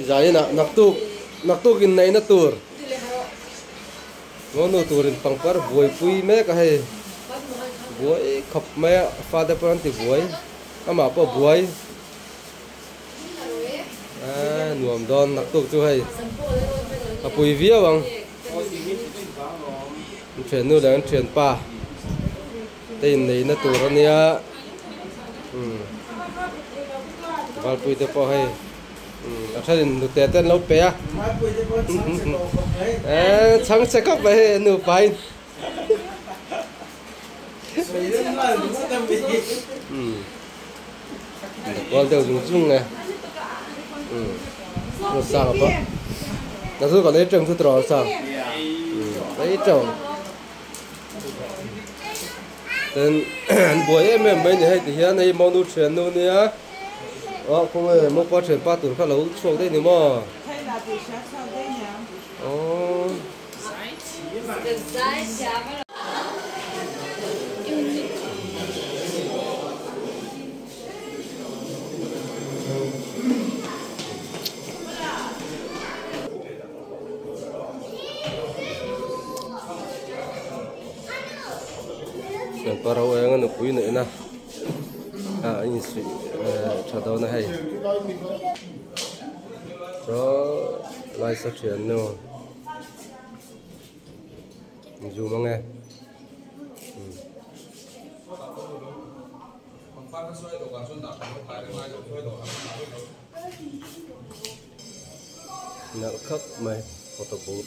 Zai na naktuk in nei na tur. Ngono turin pangpar buai pui me ka hai. Buai khap me father pranti buai. Ama pa buai. Nuam don naktuk chu hai. Apui vía bang. Chuyện nu đang chuyện pa. Tên này nó tụ ra nia. Vào pui te po hai. Thật ra nụ tè tên lâu bé. Chẳng sẽ cấp về nụ bay. Còn đều dùng chung này. Nó sao hả? Nó cứ còn lấy trồng thứ trò sao? Lấy trồng. Tên buổi em mấy ngày thì hiện nay mong đủ chuyện luôn nhá. Không phải một quá trình 3 tuần khá lâu xuống đây nữa mà. Chuyện para orang nó quý nữa nè. Anh suy cho đâu này hay. Rồi lại sẽ chuyển nữa. Dù mà nghe. Nặng khắc mày photo booth.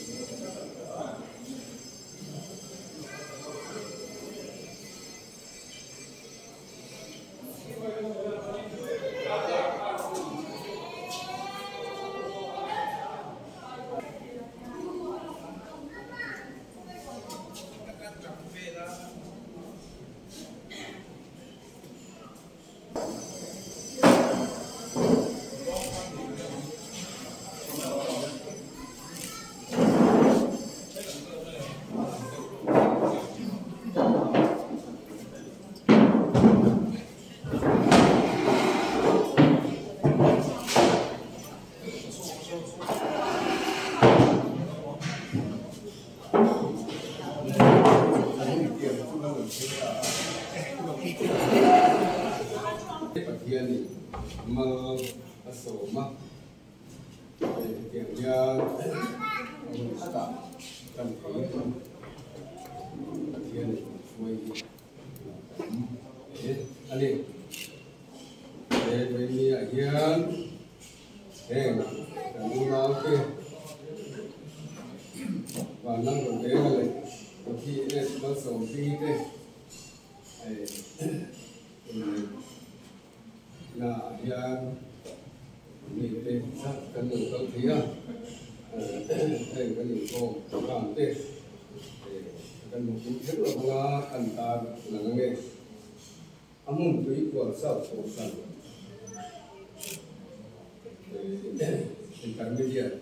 Intermediate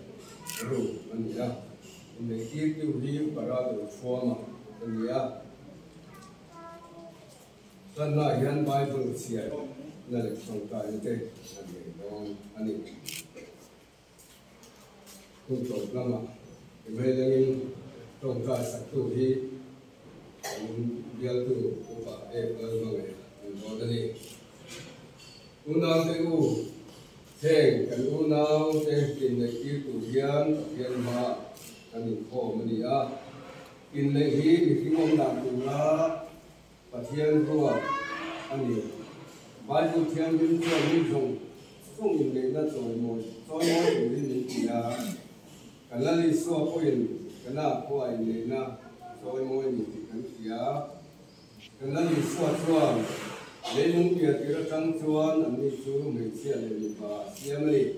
rule and yeah, in the give you leave parado form and yeah. So now here Bible here, na le song ta ite ani don ani. Kung to lama, imelangin tong ka saktu hi, biar tu upa mangai, bodani. Unang teu. Theng kan unau te kin nei ki tu hian ma kan kho mani a kin nei hi mi thingom dan tu la pathian ruwa ani bai tu thiam bin chu ni song in nei na choi mo ni ni ti a kan la li so ko in kan na ko ai nei na choi mo ni ti kan ti a kan la li so chuan lấy những việc thì nó trắng chuan anh đi chú mình chia lên và chia mấy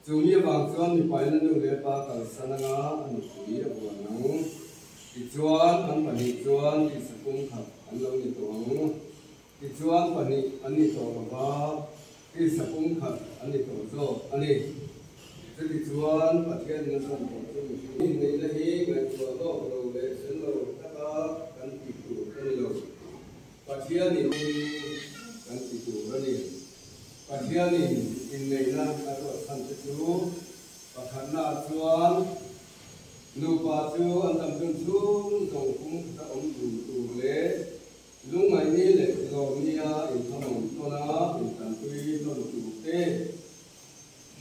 chú như bằng chuan thì phải nên được lấy ba cái sản ngã anh quý ở ngoài nắng thì chuan anh phải đi chuan thì sẽ cung cấp anh lâu đi tuồng thì chuan phải đi anh đi tuồng và thì sẽ cung cấp anh đi tuồng rồi anh đi thì chuan phải cái nó sản phẩm cho mình này là hi ngày chuan đó rồi lấy sản rồi các anh đi tuồng cái rồi Pasian ini kan itu ni. Pasian ini na atau santet dulu khăn na chuan lupa chu an tam chung chung dòng cũng ta ông đủ lệ lúc ngày ní lệ rồi nia in thầm nó na in tận tuy nó đủ tê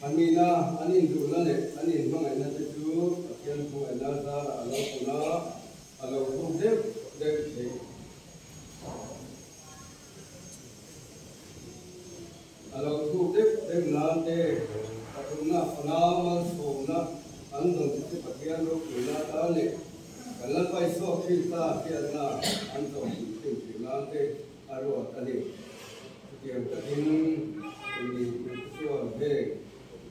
anh mi na anh in đủ na lệ anh in không ngày na tê chú thiên không ngày na ra là alo không na alo không đẹp đẹp thế alo không đẹp đẹp na tê cũng na mà sổ na anh đồng chí phát hiện lúc là ta lệ cái lần phải so khi ta khi na anh đồng chí tìm là thế aro ta lệ tiền ta tin thì so thế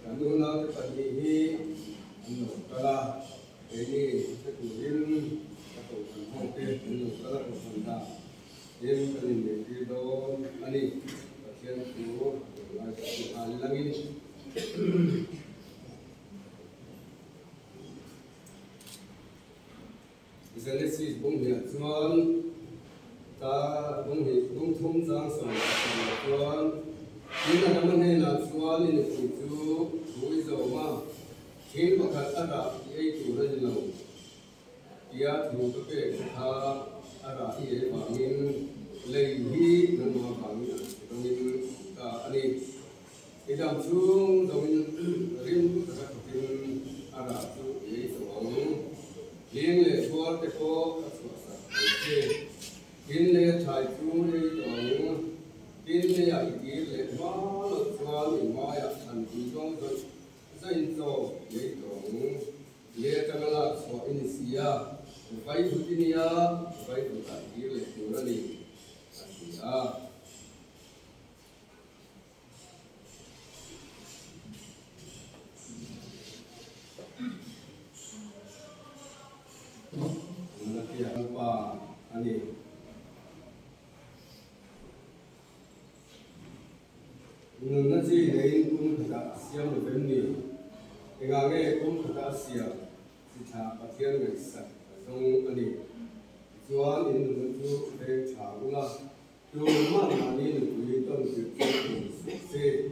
cái lúc nào cái phần gì anh đồng ta là cái này cái chủ nhân cái tổ chức không thế anh đồng ta là một phần ta tiền cái này thì đó anh ấy phát hiện chú là anh lagi Genesis bung hiệp chuan ta bung thum giang sòng chuan nhưng mà năm nay là chuan nên phụ chú vui giàu mà khiến bậc hạt ta đã ấy chủ ra gì lâu kia thủ các cái tha ta đã ấy bằng những lấy hi nông mà bằng những ta anh ấy cái đam xuống rồi riêng các cái ta đã chú ấy giàu liên lệ thua cái phố các sở sản kinh lệ thái chú lệ tổng kinh lệ ai kỹ lệ má lệ choa lệ má ya thành quý trong rồi danh số lệ tổng lệ cái là số Indonesia phải thủ tin ya phải thủ thái kỹ lệ chủ ra đi anh ấy nó chỉ để cũng thật xem được vấn đề cái ngày cũng thật xem thì thà phát hiện người sạch trong anh ấy cho nên nó chú để thà cũng là chú mà anh ấy được quý tâm sự sự sự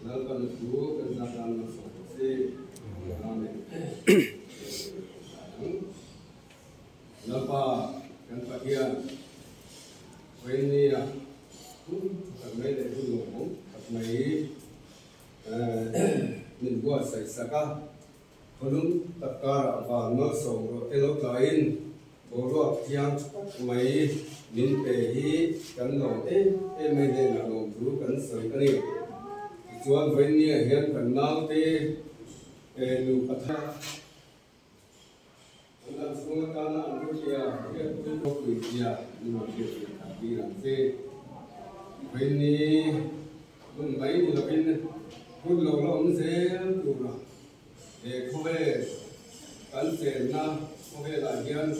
nó cần chú cần gia tăng nó sự sự Napa kan pakian ini ya kami dari dulu kami membuat saya saka belum terkara apa ngasong elok lain borok yang kami minpehi kan lo menen lo dulu kan sekali jual ini yang kenal lu kata Dalam semua kalangan manusia, dia betul betul manusia tapi nanti ini membaik lebih pun lorong saya tu lah. Kau kan saya kau lagian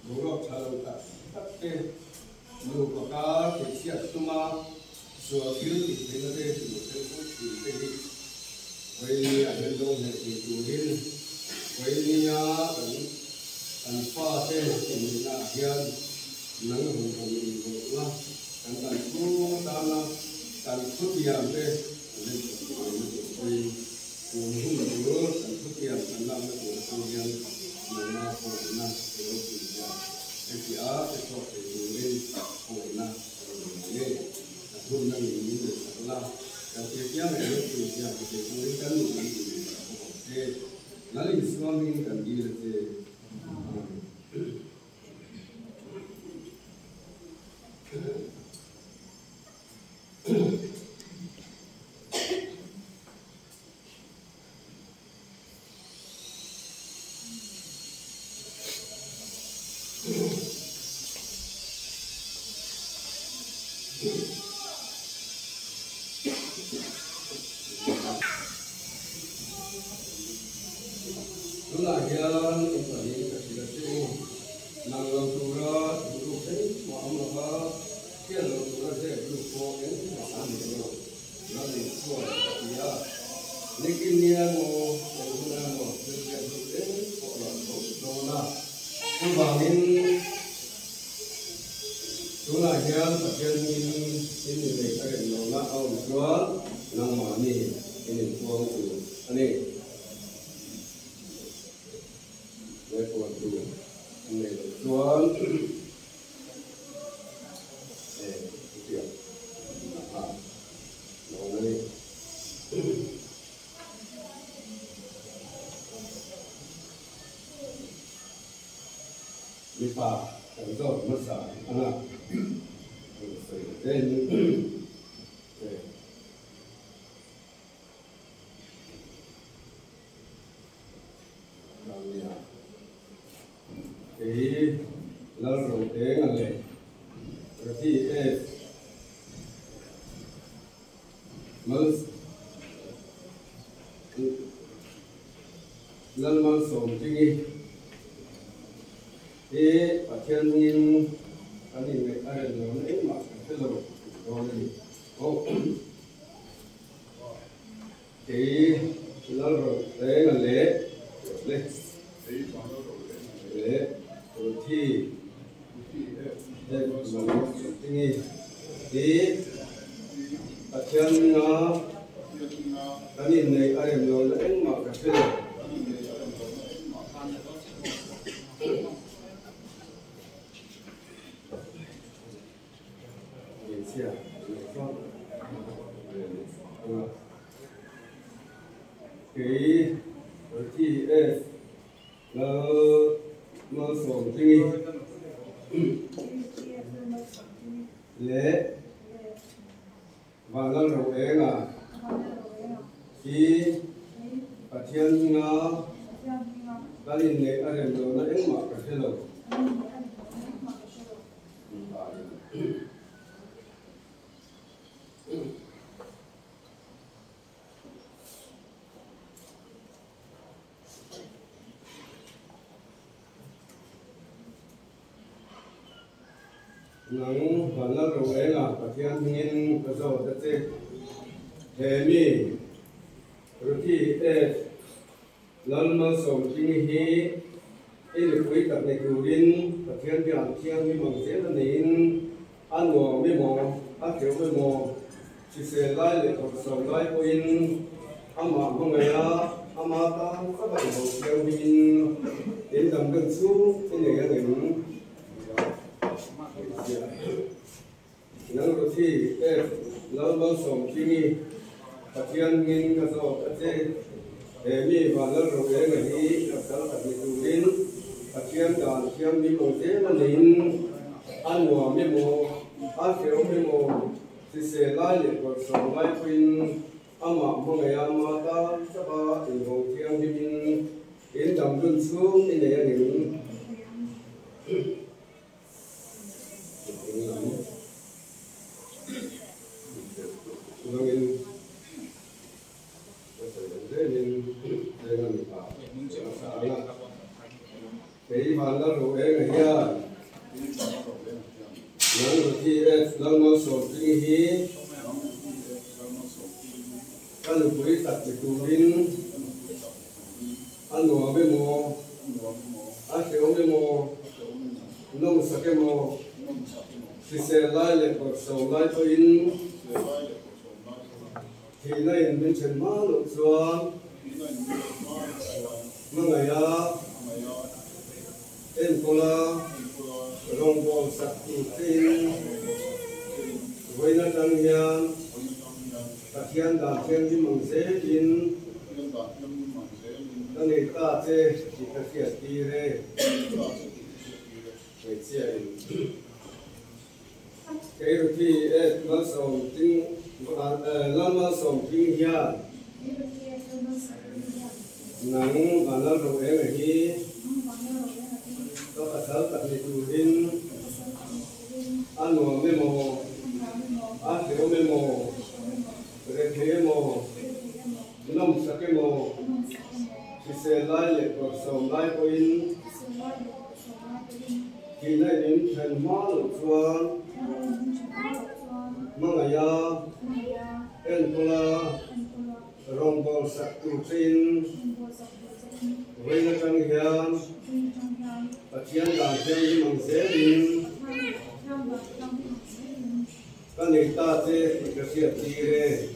borok kalau tak tapi lu pakar kesiat cuma suatu itu nanti itu ini ada dong itu ini ya kan pha thế thì là hiện nắng hồng hồng hồng là kan ku ta là kan ku tiam thế nên tôi cũng không nhớ kan ku tiam kan làm cái của tôi hiện mà hồi na rồi thì cái gì á cái chỗ thì lên hồi na nên hôm nay mình được là cái việc này nó thì thì cũng đến cái lúc này thì Nali Swami kan dia tu. Lagian ini kasih nang tura dulu maaf kian tura saya dulu kau makan itu nanti suara dia lekin dia mau kerja dulu orang dona kembangin lagian bagian ini mereka dona awal jual nang mani ini uang tu ini để còn đủ này là chuan để việc nó này đi pa cái đó mất sải anh ạ rồi đến thì nó rồi thế là này rồi thì lần mà sống chứ gì thì ở trên nhìn anh nhìn này ai là nó ấy mà cái lỗ rồi này ô thì nó rồi thế là lễ lễ lễ rồi thì đây là sống chứ gì thì ở trên nó anh nhìn này ai là nó ấy mà cái lỗ cái thì là nó sống thì lễ và nó rồi là khi ở trên nó ta nhìn này ở đây nó ấy mà cái lỗ nắng và nó rồi là ở thiên nhiên cái dầu tất nhiên thế mi rồi thì lần mà sống kinh hi được quý tập này cử đến ở thiên điện thiên mi bằng thế là nên ăn ngủ với mò ăn thiếu với mò chỉ sẽ lại để cuộc sống lại của in ăn mà không người ta ăn mà ta các bạn học theo mình đến tầm cân xuống cái này là những nắng rồi thì lâu lâu sống khi mi phát triển nghiên cứu sâu tất nhiên để mi và lâu rồi để người đi học tập tập luyện đến phát triển đàn triển mi một thế là nên ăn ngủ mi mồ ăn thiếu mi mồ thì sẽ lại để cuộc sống lại quên ăn mà không ngày ăn mà ta sẽ ba tình huống thiên mình đến tầm cân xuống cái này là những cái phần đó rồi cái này nha, nó rồi thì nó sổ kinh hí, cái lục quý tập để tu linh, ăn ngủ với mồ, ăn thiếu với mồ, nông sản cái mồ, thì sẽ lại để cuộc sống lại cho in, thì này mình chân má lục xuân, mà ngày em cô la rong bò sạch tin với nó trăng nhang các thiên đàn thiên như mong sẽ tin nó này ta sẽ chỉ có thiệt đi đây để chơi cái rồi thì nó sống tin nó sống tin nha nắng và nó rồi em đi có thở tập luyện tu linh ăn ngủ với mồ ăn thiếu với mồ rồi thế mồ nông sản cái mồ thì sẽ lại lệ cuộc sống lại của in thì này đến thành má lục xuân mong ngày em cô la rong bò sạch tu tin với nó trăng hiền và thiên đàng thiên như mong sẽ đi các người ta sẽ thực hiện gì đây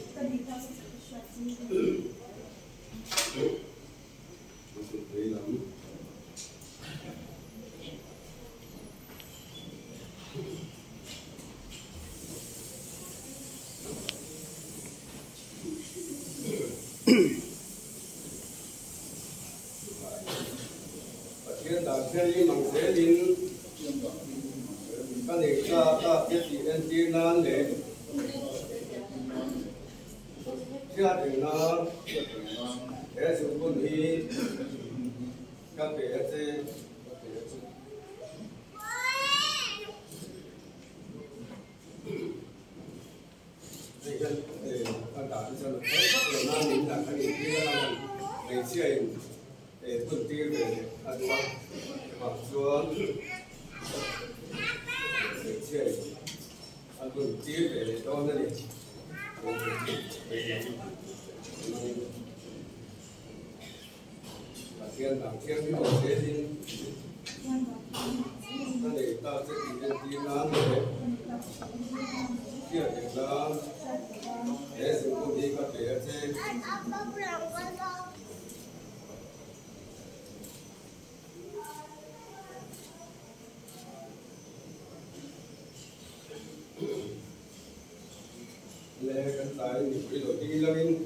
thiên đạo thiên lý bằng thế linh các này ta biết gì nên tiên nan để chiaถึงnó để sự quân hy các bé sẽ thì để anh ta sẽ là rất là nam mình là cái gì kia là ngày xưa để tuần tiên về ăn mặc xuống ngày xưa ăn tuần tiên về cho nó đi thiên đàng thiên lý bằng thế linh ta để ta sẽ tìm đến tiên an để kia để ta để sự cố đi các bé sẽ lẽ cái tài những cái đồ đi lên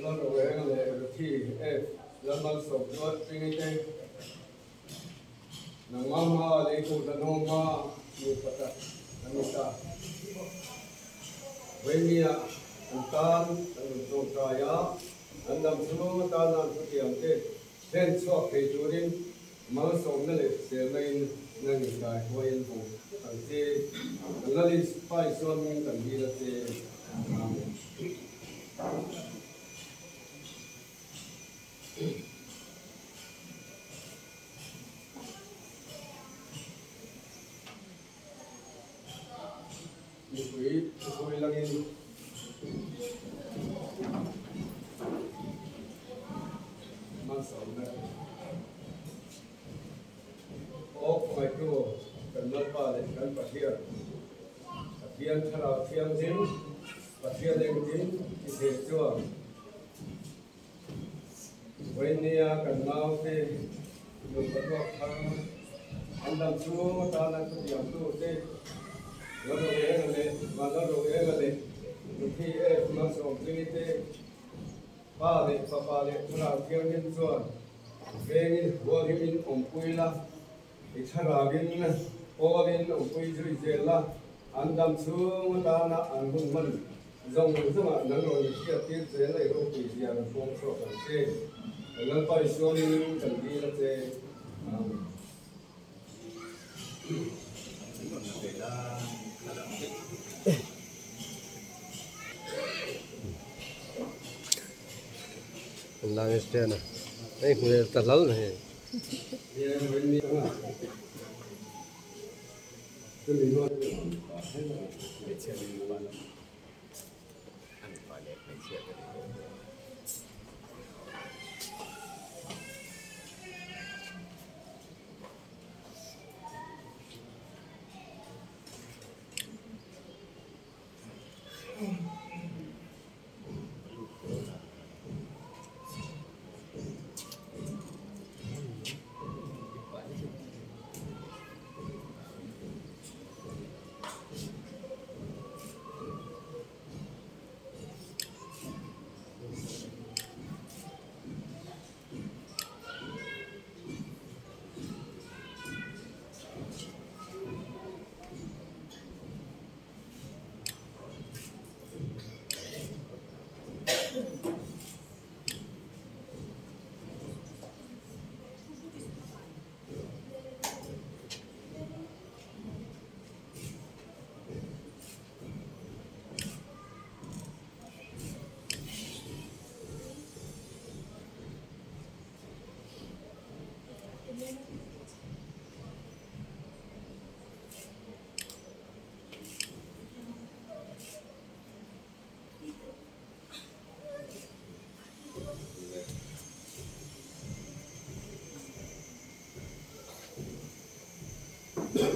nó rồi cái này thì làm bằng sổ nó trên cái nó ngon mà lấy cụ nó ngon mà nhiều vật à người ta với mình anh ta anh trồng trái á anh làm số ta làm số tiền thế thêm số cái chỗ đi mà số nó lại sẽ lên nâng cái hoa yên phủ anh thế anh lấy phải số mình cần đi là thế quý lăng yên mang sống này ô phải cô cần mất ba để cần phát hiện thà là thiên dính phát hiện lên dính thì thế chưa với nia cần mau thì được bắt buộc anh làm chúa ta làm cái gì tu thế nó rồi cái này mà nó rồi cái này khi nó sống cái thế ba để chúng ta theo nhân chuẩn về những vô thì mình ông quỳ là thì thay ra bên ô bên ông quỳ rồi về là anh làm chúa ta là anh hùng mình dòng rất là năng rồi khi tiếp đến này đâu quỳ gì là không sợ cái thế nó phải xuống cần đi là thế lang stand à đây người ta lớn này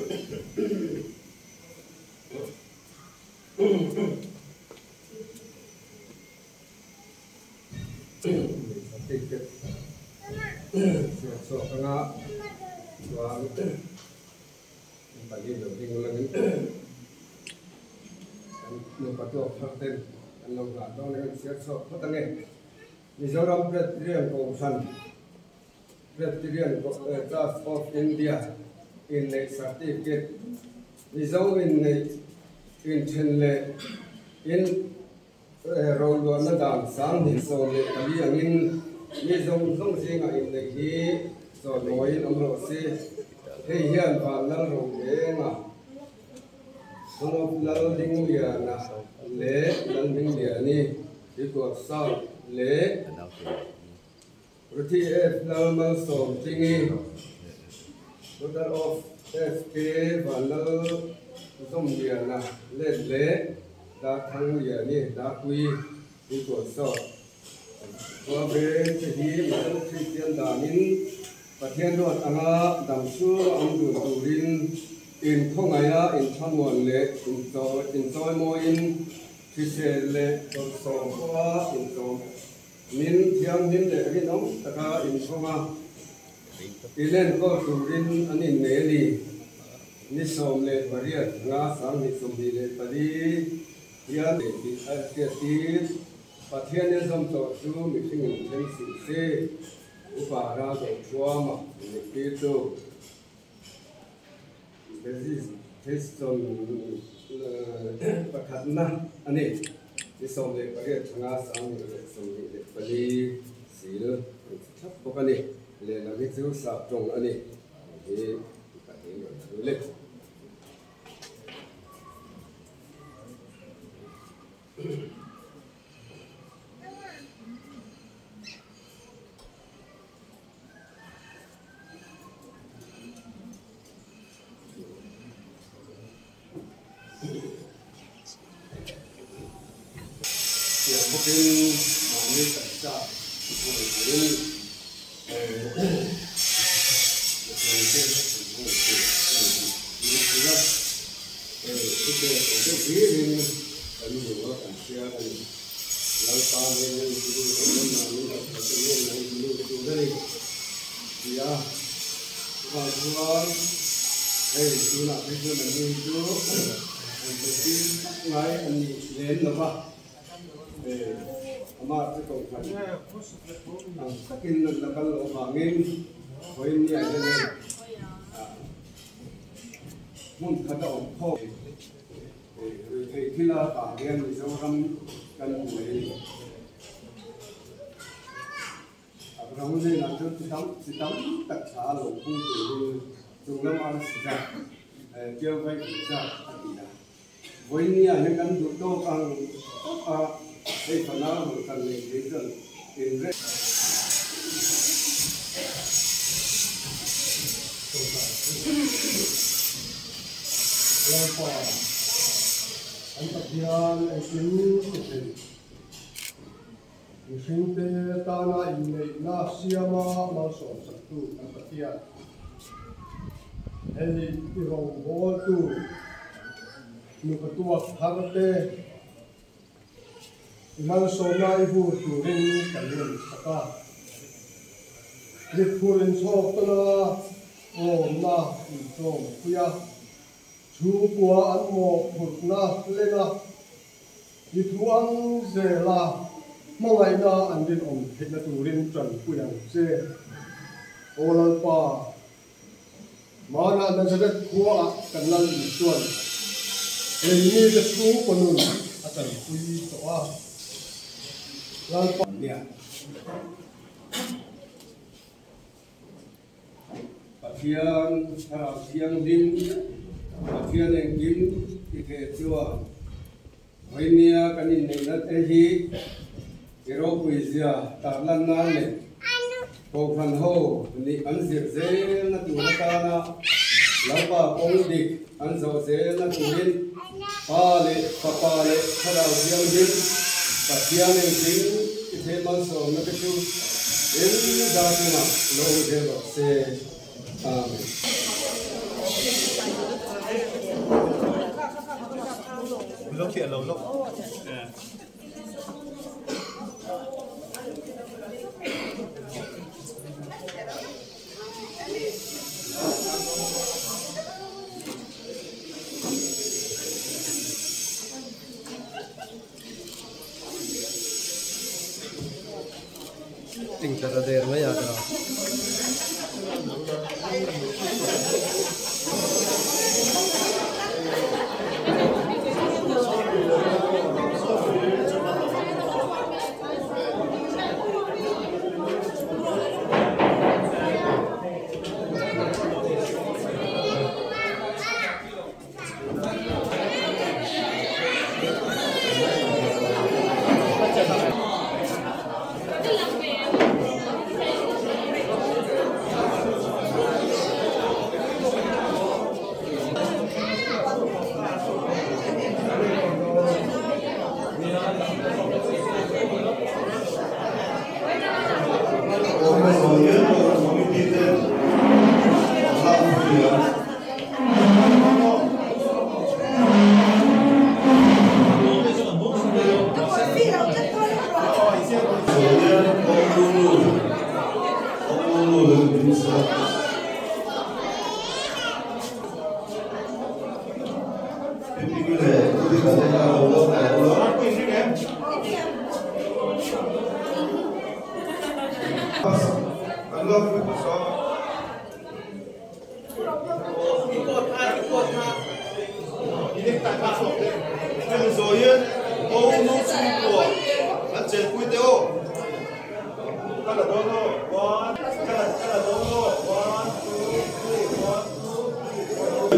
so nga wa bagi do ding lang no pato fakten lo ga do le so patange Mizoram Presbyterian Commission Presbyterian Church of India in the certificate Mizoram in Chenle in Rolwa Nadam Sang so le kali angin Mizoram song singa in the he so noi amro se he hian pa lang ro le nga sono lal ding ya na le lal ding ya ni ko sa le Ruti F normal som tingi total of FK valal som dia na le da thang ya ni da kui ko so ko be thi mal Christian danin pathian dot anga dam su ang du turin in khongaya in thamon le in so mo in Christian le so ko in so min thiam min le ri nom taka in khonga ilen ko turin anin ne li ni som le pariat nga sang ni som di le pari ya le di asketi pathian ne som to su mi sing in chen si se upara do chuama ni pito this som pakhatna ani ni som le pariat nga sang ni le som le pali sil thap pokani le la ni chu sa tong ani e ka ni le ya mungkin mami tak mungkin ama tu kau kan, sakin nakal omangin, kau ini ada ni, mun kata ompo, kila bagian Mizoram kan mulai, abang ni nanti sidang tak salah pun tu orang ada sidang, jauh baik sidang tidak. Kau ini ada kan duduk ang hey, phenomenal communication in red. Lampa, antakian esin, isinte tanah ini nasiama masuk satu antakian. Heli irong botu, nukatua harte. Imal sona ibu turin kalian saka. Lipurin sok tena, na insom kuya. Chukua anmo putna lena. Ituang zela, mangai na andin hikna turin tran kuyang se. Olal pa. Mana nazaret kuwa kanal ituan. Ini lesu penun akan kuyi toa. Lampa dia, Pasian siang dim, pasian yang dim ike jua, Wainia kanin nengat ehi, iro puisia tarlan nane, Pokhan ho ni ansir zel na tuhatana, Lampa pongdik anso zel na tuhin, Pale papale kadau siang dim. Pasian yang tinggi itu masuk nak tu, ini dah cuma loh je se, amin. nó chuyện lâu lúc tinggal ada air mah ya ada.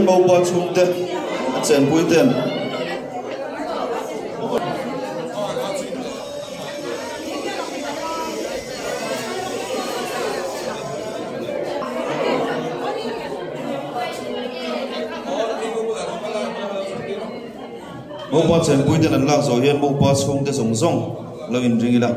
Bầu bò chung tên, chèn bùi tên. Bầu bò chèn bùi tên ăn lạc rồi hiện bầu bò chung tên sống rong, lâu in riêng là.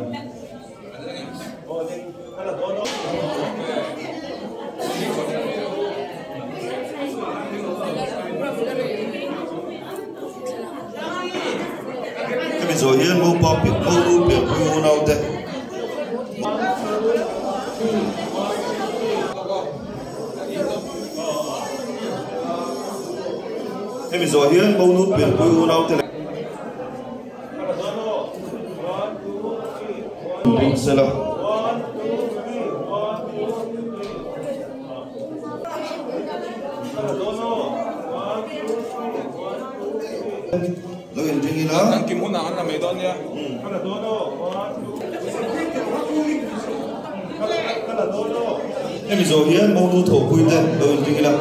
Rồi hiện mô bò biểu mô đu biểu mô nào thế thế mình rồi hiện mô nút biểu mô nào thế mình sẽ là lo in ringi la Kim hôn nào ăn là mấy đón nhá em mình rồi hiện mô nút thổ quy tên lo in ringi la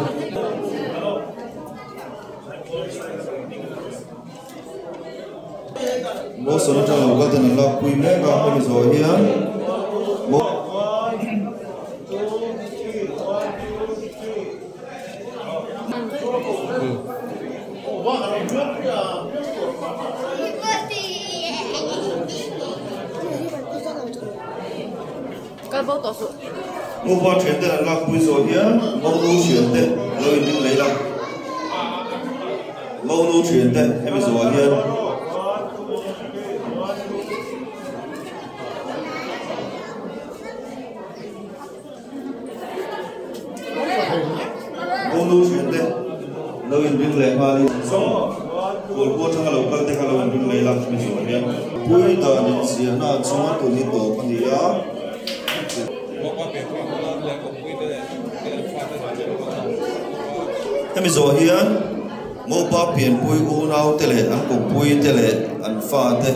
mô số nó trong lòng tên là quy mẹ và em mình rồi hiện mô mô bò chuyển tên là quy rồi hiện mô nút chuyển tên lo in ringi lấy lòng mô nút chuyển tên em mình rồi hiện mô nút chuyển tên lo in ringi lấy hoa đi buổi bữa thằng nào cũng thấy thằng nào cũng lấy làm mình rồi hiện buổi đó nên xưa na chúng ta tụi đi tổ con đi á thế mình rồi hiện mô ba biển bùi u nào thế lệ ăn cùng bùi thế lệ ăn pha thế